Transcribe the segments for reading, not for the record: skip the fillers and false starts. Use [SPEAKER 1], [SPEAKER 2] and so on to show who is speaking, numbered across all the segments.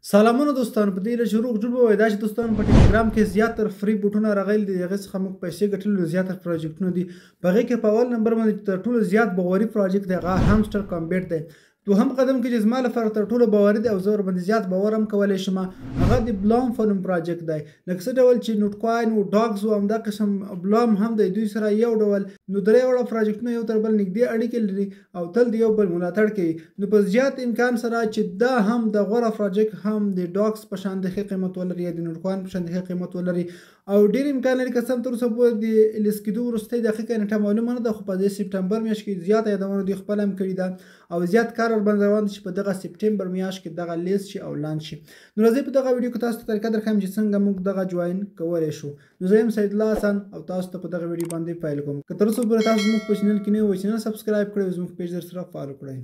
[SPEAKER 1] سلامونه دوستانو په دې شروع جوړ وای دا چې دوستانو په ټلګرام کې زیاتره فری بوټونه راغلي دي هغه څخه موږ پیسې ګټلو زیاتره پروجیکټونه دي په هغه کې په اول نمبر باندې تر ټولو زیات باوري پروجیکټ دی هغه هامستر کامبیټ دی دوهم قدم کې چې زما لپاره تر ټولو باوري دی او زه ورباندې زیات باور هم کولی شم هغه د بلام فنوم پروجیکټ دی لکه څه ډول چې نوټ کوین او ډاګز او همدا قسم بلام هم دی دوی سره یو ډول نو درې وړه پروجیکټونه یو تر بل نږدې اړیکې لري او تل د یو بل ملاتړ کوي نو په زیات امکان سره چې دا هم د غوره پروجیکټ هم د ډاګز په شان د ښه قیمت ولري یا د نوټ کوین په شان د ښه قیمت ولري او ډېر امکان لري که څه هم تر اوسه پورې د لیست کېدو وروستی دقیقه نیټه معلومه نه ده خو په دې سپټمبر میاشت کې زیاته یادونه دوی خپله هم کړې ده او زیات کار ورباندې روان دی چې په دغه سپټمبر میاشت کې دغه لیست شي او لانچ شي نو راځئ په دغه ویډیو کې تاسو ته طریقه درښیم چې څنګه موږ دغه جوین کولی شو نو زه یم سید الله حسن او تاسو ته په دغه ویډیو باندې پیل کوم که تر اوسه پورې تاسو زموږ په چینل کې نه وئ چینل سبسکرایب کړئ او زموږ پیج درسره فالو کړئ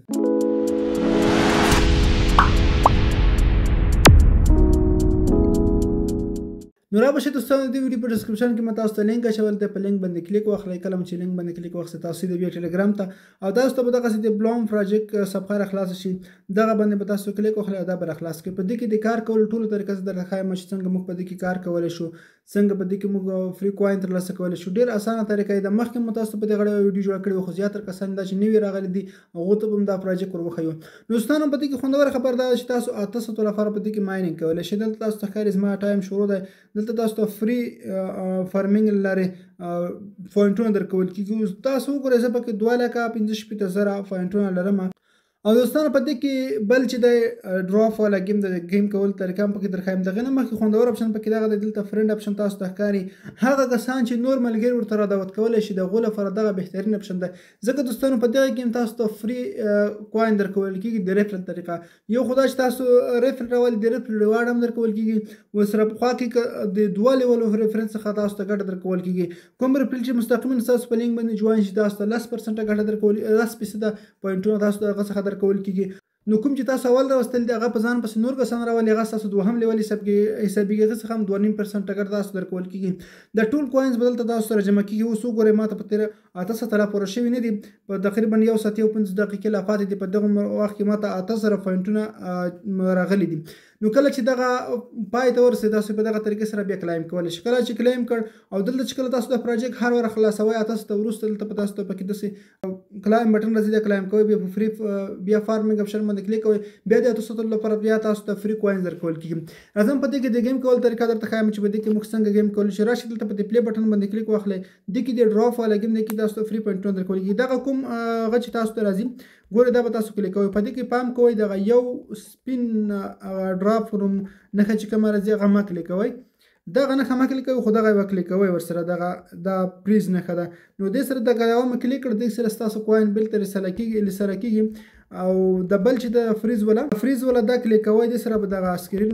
[SPEAKER 1] نو را بشه دوستانو د ویډیو په ډسکرپشن کې مې تاسو ته لینک اچولی دی په لینک باندې کلیک واخلئ کله چې لینک باندې کلیک واخلئ تاسو د بیا ټلګرام ته او تاسو ته به دغسې د بلام پروجیکټ صفحه راخلاصه شي دغه باندې به تاسو کلیک واخلئ او دا به راخلاص کړئ په دې کې د کار کولو ټولو طریقه زه درته ښایم چې څنګه موږ په دې کې کار کولی شو څنګه په دې کې موږ فری کوین ترلاسه کولی شو ډېر اسانه طریقه ده مخکې مو تاسو په دې غړې ویډیو جوړه کړې وه خو زیاتره کسان دا چې نوي راغلي دي هغو ته به هم دا پروجیکټ ور وښیو نو دوستانو په دې کې خوندوره خبر دا ده چې تاسو 800 لپاره په دې کې مایننګ کولی شئ دلته تاسو ته ښکاري زما ټایم شروع دی دلته تاسو ته فری فارمینګ لري پوینټونه درکول کېږي تاسو وګورئ زه پکې 2,65,000 پوینټونه لرم او دوستانو په دې کې بل چې د ډراپ والا گیم د گیم کول طریقه هم پکې درښایم دغه نه مخکې خوندور اپشن پکې دغه دی دلته فرینډ اپشن تاسو ته ښکاري هغه کسان چې نور ملګري ورته راډاوت کولی شي د هغو لپاره دغه بهترین اپشن دی ځکه دوستانو په دغه کې هم تاسو ته فری کوین درکول کېږي د ریفرل طریقه یو خو دا چې تاسو ریفرل راولي د ریفرل ریوارډ هم درکول کېږي ورسره پخوا کې د دوه لیولو ریفرنس څخه تاسو ته ګټه درکول کېږي کوم ریفرل چې مستقیما ستاسو په لینک باندې جوین شي تاسو ته 10% ګټه درکول 10% پوینټونه تاسو ته هغه څخه درکول کېږي نو کوم چې تاسو اول راوستل دي هغه په ځان پسې نور کسان راولي هغه ستاسو دوهم لیول حسابېږي هغه څخه هم 2.5% ټکر تاسو درکول کېږي د ټول کوینز به دلته تاسو سره جمع کېږي اوس وګورئ ما ته په تېره 800 لا پوره شوي نه دي په تقریبا 1 ساعت 15 دقیقې لا پاتې دي په دغه وخت کې ما ته 8000 پوینټونه راغلي دي نو کله چې دغه پای ته ورسېد تاسو په دغه طریقې سره بیا کلایم کولی شئ کله چې کلایم کړ او دلته چې کله تاسو د پروجیکټ هر وخت خلاصوئ تاسو ته وروسته دلته په تاسو ته پکې داسې کلایم بټن راځي د کلایم کوئ بیا په فری بیا فارمینګ اپشن باندې کلیک کوئ بیا د 800 لپاره بیا تاسو ته فری کوینز درکول کېږي راځم په دې کې د گیم کول طریقه درته ښایم چې په دې کې موږ څنګه گیم کولی شو راشئ دلته په دې پلی بټن باندې کلیک واخلئ دې کې د ډراپ والا گیم دی کې تاسو ته فری پوینټونه درکول کېږي دغه کوم هغه چې تاسو ته راځي ګورئ دا به تاسو کلیک کوئ په دې کې پام کوئ دغه یو سپین ډراپ فروم نښه چې کومه راځي هغه مه کلیک کوئ دغه نښه مه کلیک کوئ خو دغه یې وکلیک کوئ ورسره دغه دا پریز نښه ده نو دې سره دغه یوه مې کلیک کړ دې سره ستاسو کوین بېلته رساله کېږي او د بل چې د فریز ولا دا کلیک کوئ دې سره به دغه سکرین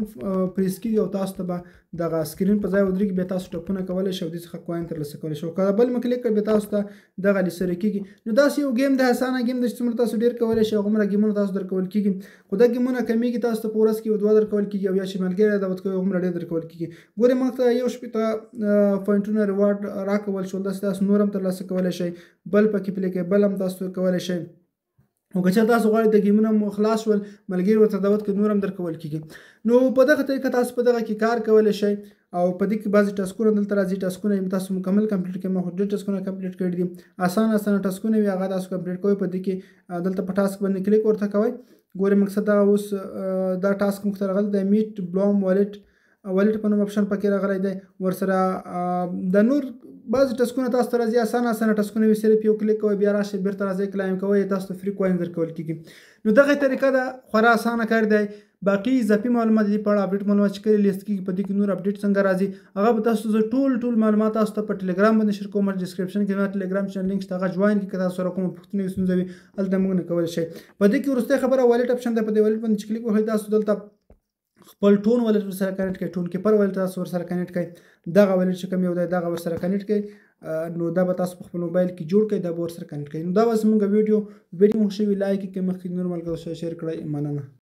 [SPEAKER 1] پریز کېږي او تاسو ته به دغه سکرین په ځای ودرېږي بیا تاسو ټپونه کولی شئ او دې څخه کوین ترلاسه کولی شئ که بل مې کلیک کړ بیا تاسو ته دغه لیسره کېږي نو داسې یو گیم د اسانه گیم دی چې څومره تاسو ډېر کولی شئ هغومره ګیمونه تاسو درکول کېږي خو دا ګیمونه کمیږي تاسو ته په ورځ کې 2 درکول کېږي او یا چې ملګري راډاوت کوئ هغومره ډېر درکول کېږي ګورئ موږ ته 1.50 پوینټونه ریوارډ راکول شول داسې تاسو نور هم ترلاسه کولی شئ بل پکې پلی کوئ بل هم تاسو کولی شئ او که چېرته تاسو غواړئ د ګیمونه مو خلاص شول ملګري ورته دعوت کړئ نور هم درکول کېږي نو په دغه طریقه تاسو په دغه کې کار کولی شئ او په دې کې بعضې ټاسکونه دلته راځي ټاسکونه یې تاسو مکمل کمپلیټ کړئ ما خو ډېر ټاسکونه کمپلیټ کړي دي اسانه ټاسکونه وي هغه تاسو کمپلیټ کوئ په دې کې دلته په ټاسک باندې کلیک ورته کوئ ګورئ مقصد دا اوس دا ټاسک موږ ته راغلی دی میټ بلام والټ په نوم اپشن پکې راغلی دی ورسره د نور بعضې ټاسکونه تاسو ته راځي اسانه ټاسکونه وي صرف یو کلیک کوئ بیا راشئ بیرته راځئ کلایم کوئ تاسو ته فری کوین درکول کېږي نو دغه طریقه ده خورا اسانه کار دی باقي اضافي معلومات دې په اړه اپډیټ معلومات چې کله لیست کېږي په دې کې نور اپډیټ څنګه راځي هغه به تاسو زه ټول معلومات تاسو ته په ټلګرام باندې شیر کوم ډسکرپشن کې زما ټلګرام چینل لینک شته هغه جوین کړئ که تاسو سره کومه پوښتنه وي ستونزه وي هلته موږ نه کولی شئ په دې کې وروستی خبره والټ اپشن دی په دې والټ باندې چې کلیک وکړئ تاسو دلته خپل ټون والټ ورسره کنیکټ کړئ ټون کیپر والټ تاسو ورسره کنیکټ کړئ دغه والټ چې کوم یو دی دغه ورسره کنیکټ کړئ نو دا به تاسو په خپل موبایل کې جوړ کړئ دا به ورسره کنیکټ کړئ نو دا به زموږ ویډیو مو ښه وي لایک یې کړئ مخکې نور ملګرو سره شیر کړئ مننه